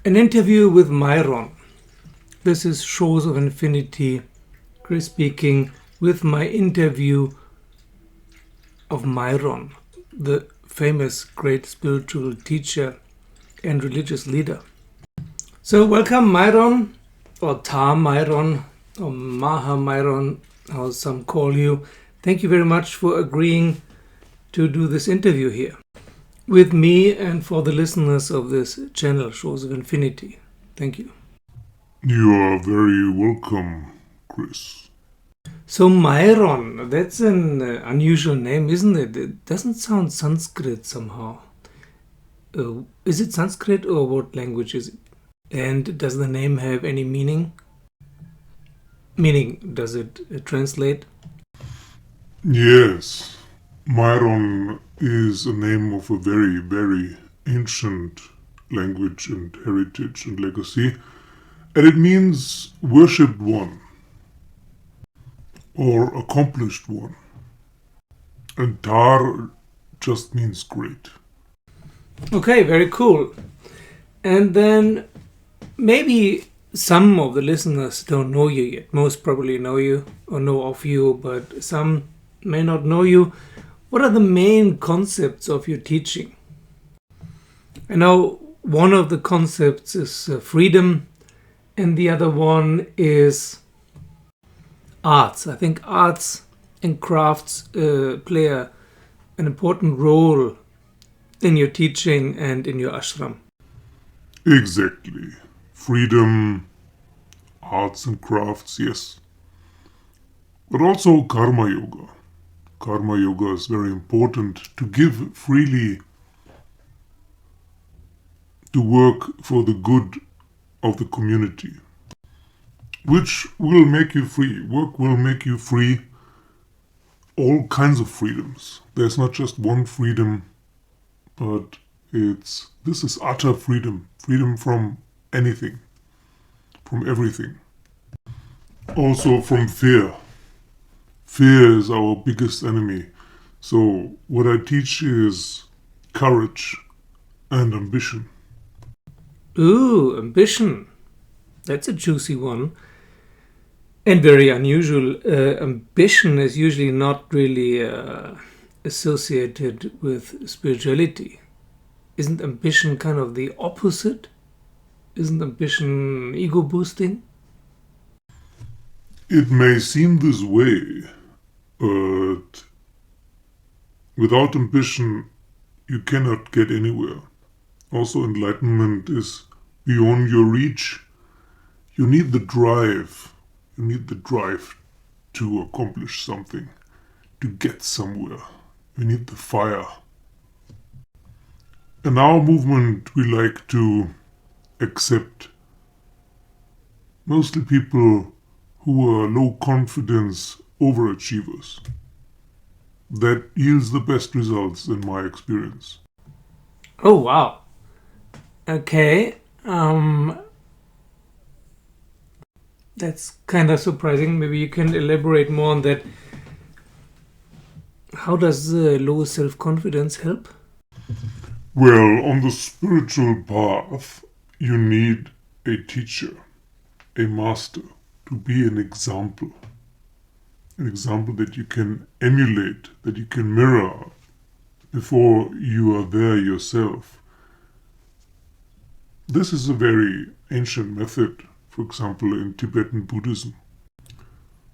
An interview with Mairon. This is Shores of Infinity. Chris speaking with my interview of Mairon, the famous great spiritual teacher and religious leader. So welcome Mairon, or Ta Mairon, or Maha Mairon, how some call you. Thank you very much for agreeing to do this interview here with me and for the listeners of this channel, Shores of Infinity. Thank you. You are very welcome, Chris. So Mairon, that's an unusual name, isn't it? It doesn't sound Sanskrit somehow. Is it Sanskrit or what language is it? And does the name have any meaning? Meaning, does it translate? Yes, Mairon is a name of a very, very ancient language and heritage and legacy, and it means worshipped one or accomplished one. And Tar just means great. Okay, very cool. And then maybe some of the listeners don't know you yet. Most probably know you or know of you, but some may not know you. What are the main concepts of your teaching? I know one of the concepts is freedom, and the other one is arts. I think arts and crafts play an important role in your teaching and in your ashram. Exactly. Freedom, arts and crafts, yes. But also karma yoga. Karma yoga is very important to give freely, to work for the good of the community, which will make you free. Work will make you free, all kinds of freedoms. There's not just one freedom, but this is utter freedom. Freedom from anything, from everything. Also from fear. Fear is our biggest enemy. So what I teach is courage and ambition. Ooh, ambition. That's a juicy one. And very unusual. Ambition is usually not really associated with spirituality. Isn't ambition kind of the opposite? Isn't ambition ego boosting? It may seem this way, but without ambition, you cannot get anywhere. Also, enlightenment is beyond your reach. You need the drive. You need the drive to accomplish something, to get somewhere. You need the fire. In our movement, we like to accept mostly people who are low confidence overachievers. That yields the best results in my experience. Oh, wow. Okay. That's kind of surprising. Maybe you can elaborate more on that. How does low self-confidence help? Well, on the spiritual path, you need a teacher, a master, to be an example that you can emulate, that you can mirror before you are there yourself. This is a very ancient method, for example, in Tibetan Buddhism.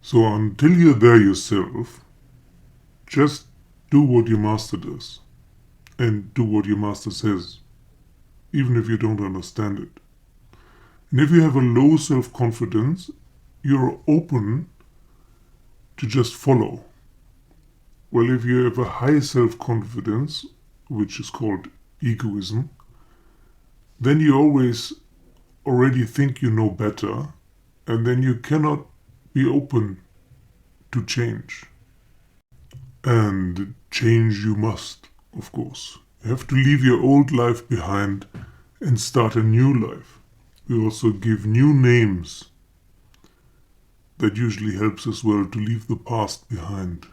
So until you're there yourself, just do what your master does and do what your master says, even if you don't understand it. And if you have a low self-confidence, you're open to just follow. Well, if you have a high self-confidence, which is called egoism, then you already think you know better, and then you cannot be open to change. And change you must, of course. You have to leave your old life behind and start a new life. We also give new names. That usually helps as well to leave the past behind.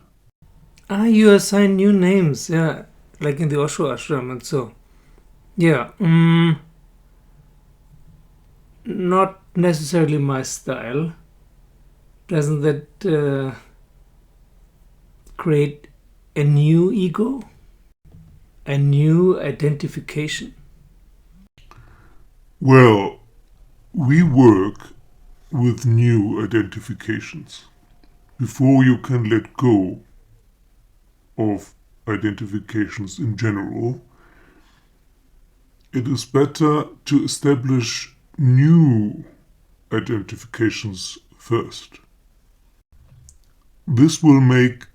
You assign new names, yeah, like in the Osho ashram and so. Yeah. not necessarily my style. Doesn't that create a new ego? A new identification? Well, we work with new identifications. Before you can let go of identifications in general, it is better to establish new identifications first. This will make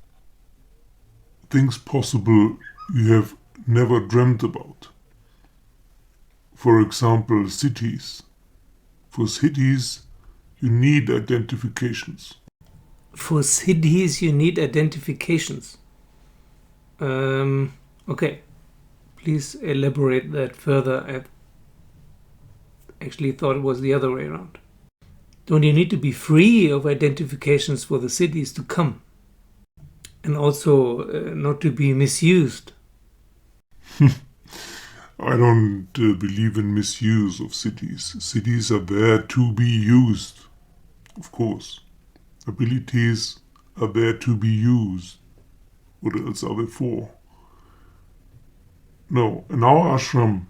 things possible you have never dreamt about. For example, cities. For cities, you need identifications. For siddhis, you need identifications. Okay, please elaborate that further. I actually thought it was the other way around. Don't you need to be free of identifications for the cities to come? And also not to be misused. I don't believe in misuse of cities. Cities are there to be used, of course. Abilities are there to be used. What else are they for? No, in our ashram,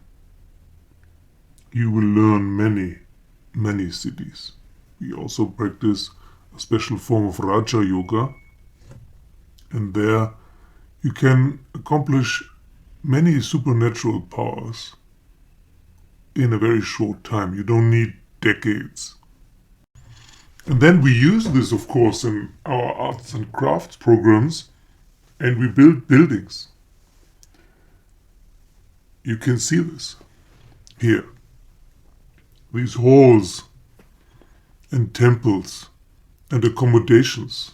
you will learn many siddhis. We also practice a special form of Raja Yoga, and there you can accomplish many supernatural powers in a very short time. You don't need decades. And then we use this, of course, in our arts and crafts programs, and we build buildings. You can see this here. These halls and temples and accommodations.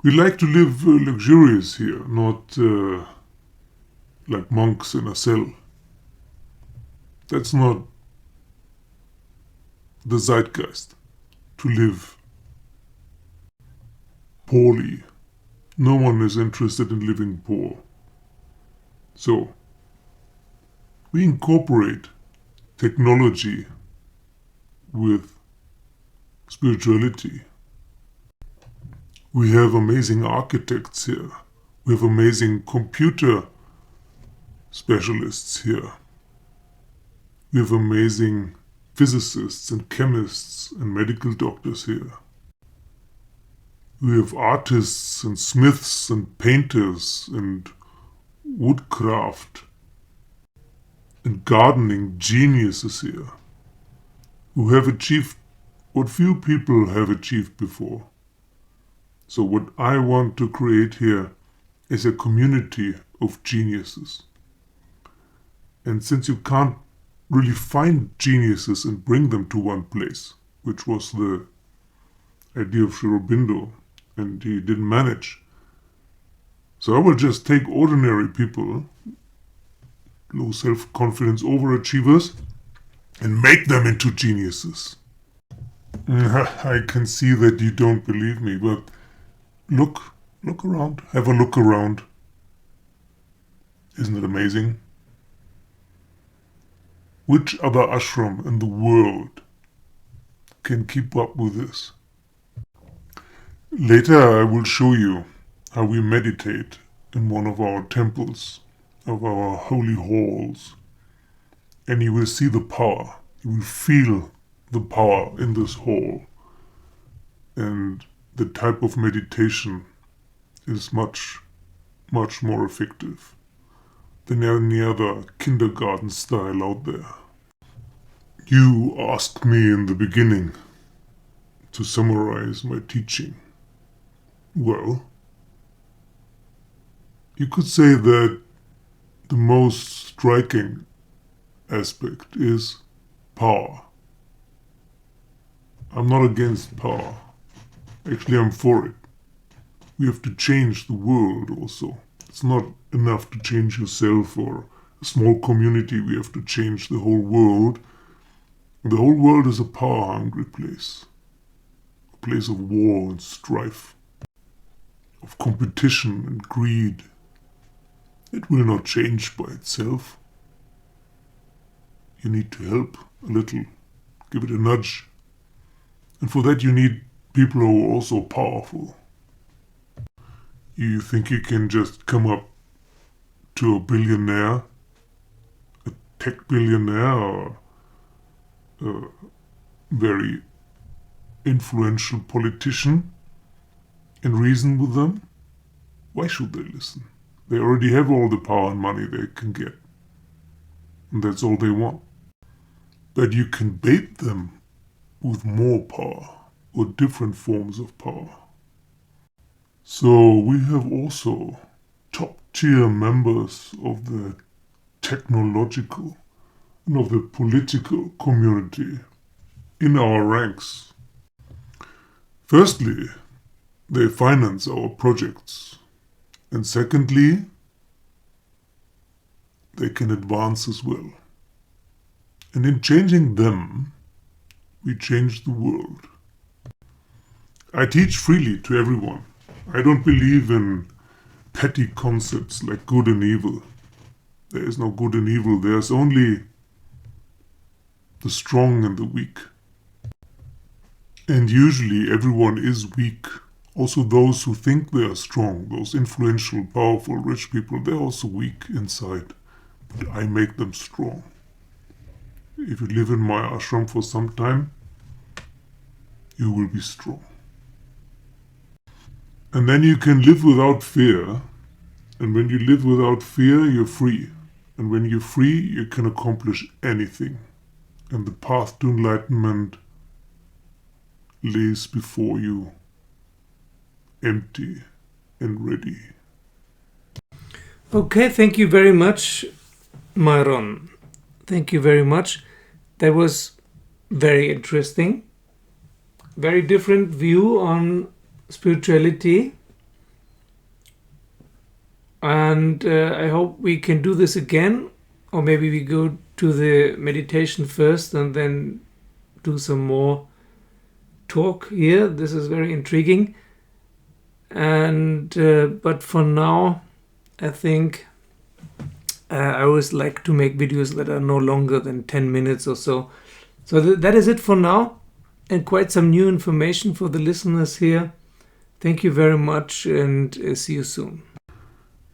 We like to live luxurious here, not like monks in a cell. That's not the zeitgeist, to live poorly. No one is interested in living poor. So, we incorporate technology with spirituality. We have amazing architects here. We have amazing computer specialists here. We have amazing physicists and chemists and medical doctors here. We have artists and smiths and painters and woodcraft and gardening geniuses here who have achieved what few people have achieved before. So what I want to create here is a community of geniuses. And since you can't really find geniuses and bring them to one place, which was the idea of Sri Aurobindo, and he didn't manage. So I will just take ordinary people, low self-confidence overachievers, and make them into geniuses. I can see that you don't believe me, but look around, have a look around. Isn't it amazing? Which other ashram in the world can keep up with this? Later I will show you how we meditate in one of our temples, of our holy halls, and you will see the power. You will feel the power in this hall, and the type of meditation is much more effective than any other kindergarten style out there. You asked me in the beginning to summarize my teaching. Well, you could say that the most striking aspect is power. I'm not against power. Actually, I'm for it. We have to change the world also. It's not enough to change yourself or a small community. We have to change the whole world. The whole world is a power-hungry place. A place of war and strife, of competition and greed. It will not change by itself. You need to help a little give it a nudge. And for that you need people who are also powerful. You think you can just come up to a billionaire, a tech billionaire, or a very influential politician and reason with them? Why should they listen? They already have all the power and money they can get. And that's all they want. But you can bait them with more power or different forms of power. So we have also top-tier members of the technological and of the political community in our ranks. Firstly, they finance our projects. And secondly, they can advance as well. And in changing them, we change the world. I teach freely to everyone. I don't believe in petty concepts like good and evil. There is no good and evil. There's only the strong and the weak. And usually everyone is weak. Also those who think they are strong, those influential, powerful, rich people, they're also weak inside. But I make them strong. If you live in my ashram for some time, you will be strong. And then you can live without fear. And when you live without fear, you're free. And when you're free, you can accomplish anything. And the path to enlightenment lays before you, empty and ready. Okay, thank you very much, Mairon. Thank you very much. That was very interesting. Very different view on spirituality. And I hope we can do this again. Or maybe we go to the meditation first and then do some more talk here. This is very intriguing. And but for now, I think I always like to make videos that are no longer than 10 minutes or so. So that is it for now, and quite some new information for the listeners here. Thank you very much, and see you soon.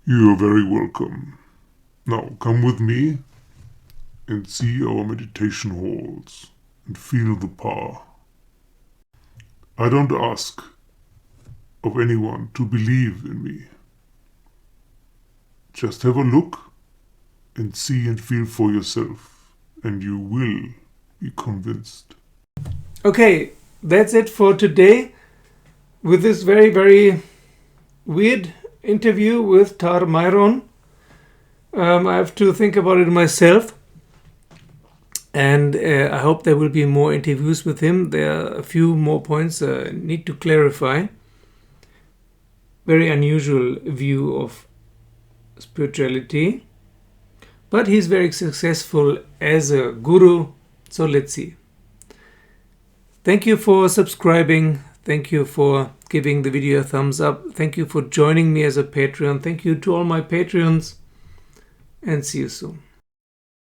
You are very welcome. Now come with me and see our meditation halls and feel the power. I don't ask of anyone to believe in me. Just have a look and see and feel for yourself, and you will be convinced. Okay, that's it for today with this very, very weird interview with Tar Mairon. I have to think about it myself, and I hope there will be more interviews with him. There are a few more points I need to clarify. Very unusual view of spirituality, but he's very successful as a guru, so let's see. Thank you for subscribing. Thank you for giving the video a thumbs up. Thank you for joining me as a Patreon. Thank you to all my Patreons, and see you soon.